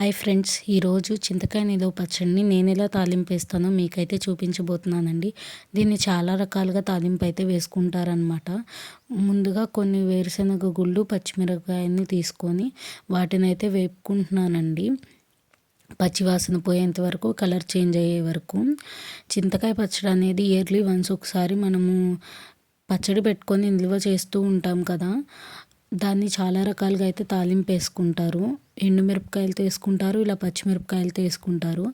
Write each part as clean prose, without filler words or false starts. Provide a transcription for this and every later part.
Hi friends, ఈరోజు చింతకాయ నిలువ పచ్చడిని నేను ఎలా తాలింపు వేస్తానో మీకైతే చూపించబోతున్నానండి. దీన్ని చాలా రకాలుగా తాలింపు అయితే వేసుకుంటారనమాట. ముందుగా కొన్ని వేరుశనగ గుళ్ళు, పచ్చిమిరపకాయలని తీసుకొని వాటిని అయితే వేపుకుంటున్నానండి. పచ్చివాసన పోయేంత వరకు, కలర్ చేంజ్ అయ్యే వరకు. చింతకాయ పచ్చడి అనేది ఇయర్లీ వన్స్ ఒకసారి మనము పచ్చడి పెట్టుకొని నిల్వ చేస్తూ ఉంటాం కదా. దాన్ని చాలా రకాలుగా అయితే తాలింపు వేసుకుంటారు. ఎండుమిరపకాయలతో వేసుకుంటారు, ఇలా పచ్చిమిరపకాయలతో వేసుకుంటారు.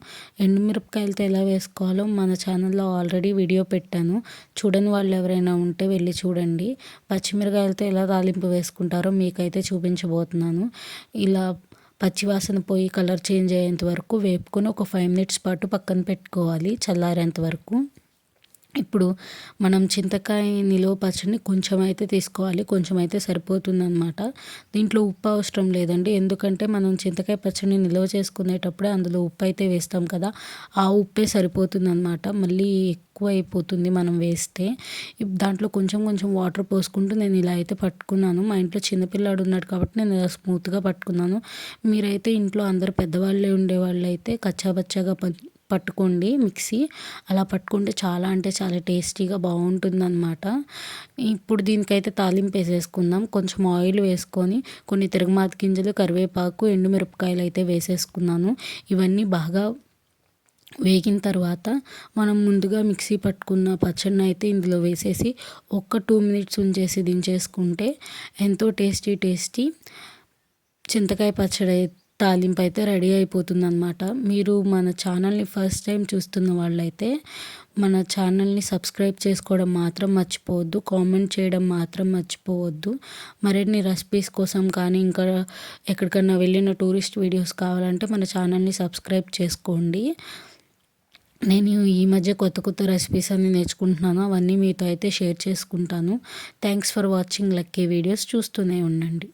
ఎండుమిరపకాయలతో ఎలా వేసుకోవాలో మన ఛానల్లో ఆల్రెడీ వీడియో పెట్టాను. చూడని వాళ్ళు ఎవరైనా ఉంటే వెళ్ళి చూడండి. పచ్చిమిరపకాయలతో ఎలా తాలింపు వేసుకుంటారో మీకైతే చూపించబోతున్నాను. ఇలా పచ్చివాసన పోయి కలర్ చేంజ్ అయ్యేంత వరకు వేపుకొని ఒక 5 మినిట్స్ పాటు పక్కన పెట్టుకోవాలి, చల్లారేంత వరకు. ఇప్పుడు మనం చింతకాయ నిలువ పచ్చడిని కొంచెం అయితే తీసుకోవాలి, కొంచెం అయితే సరిపోతుందన్నమాట. దీంట్లో ఉప్పు అవసరం లేదండి, ఎందుకంటే మనం చింతకాయ పచ్చడిని నిల్వ చేసుకునేటప్పుడే అందులో ఉప్పు అయితే వేస్తాం కదా, ఆ ఉప్పే సరిపోతుందన్నమాట. మళ్ళీ ఎక్కువ అయిపోతుంది మనం వేస్తే. దాంట్లో కొంచెం కొంచెం వాటర్ పోసుకుంటూ నేను ఇలా అయితే పట్టుకున్నాను. మా ఇంట్లో చిన్నపిల్లాడు ఉన్నాడు కాబట్టి నేను ఇలా స్మూత్గా పట్టుకున్నాను. మీరైతే ఇంట్లో అందరు పెద్దవాళ్ళే ఉండేవాళ్ళు అయితే కచ్చాబచ్చాగా పట్టుకోండి మిక్సీ. అలా పట్టుకుంటే చాలా అంటే చాలా టేస్టీగా బాగుంటుందన్నమాట. ఇప్పుడు దీనికైతే తాలింపు వేసేసుకుందాం. కొంచెం ఆయిల్ వేసుకొని కొన్ని తిరగమాత గింజలు, కరివేపాకు, ఎండుమిరపకాయలు అయితే వేసేసుకున్నాను. ఇవన్నీ బాగా వేగిన తర్వాత మనం ముందుగా మిక్సీ పట్టుకున్న పచ్చడిని అయితే ఇందులో వేసేసి ఒక్క 2 మినిట్స్ ఉంచేసి దించేసుకుంటే ఎంతో టేస్టీ చింతకాయ పచ్చడి తాలింపు అయితే రెడీ అయిపోతుందన్నమాట. మీరు మన ఛానల్ని ఫస్ట్ టైం చూస్తున్న వాళ్ళైతే మన ఛానల్ని సబ్స్క్రైబ్ చేసుకోవడం మాత్రం మర్చిపోవద్దు, కామెంట్ చేయడం మాత్రం మర్చిపోవద్దు. మరిన్ని రెసిపీస్ కోసం కానీ ఇంకా ఎక్కడికన్నా వెళ్ళిన టూరిస్ట్ వీడియోస్ కావాలంటే మన ఛానల్ని సబ్స్క్రైబ్ చేసుకోండి. నేను ఈ మధ్య కొత్త రెసిపీస్ అన్ని నేర్చుకుంటున్నాను, అవన్నీ మీతో అయితే షేర్ చేసుకుంటాను. Thanks for watching lucky videos. చూస్తూనే ఉండండి.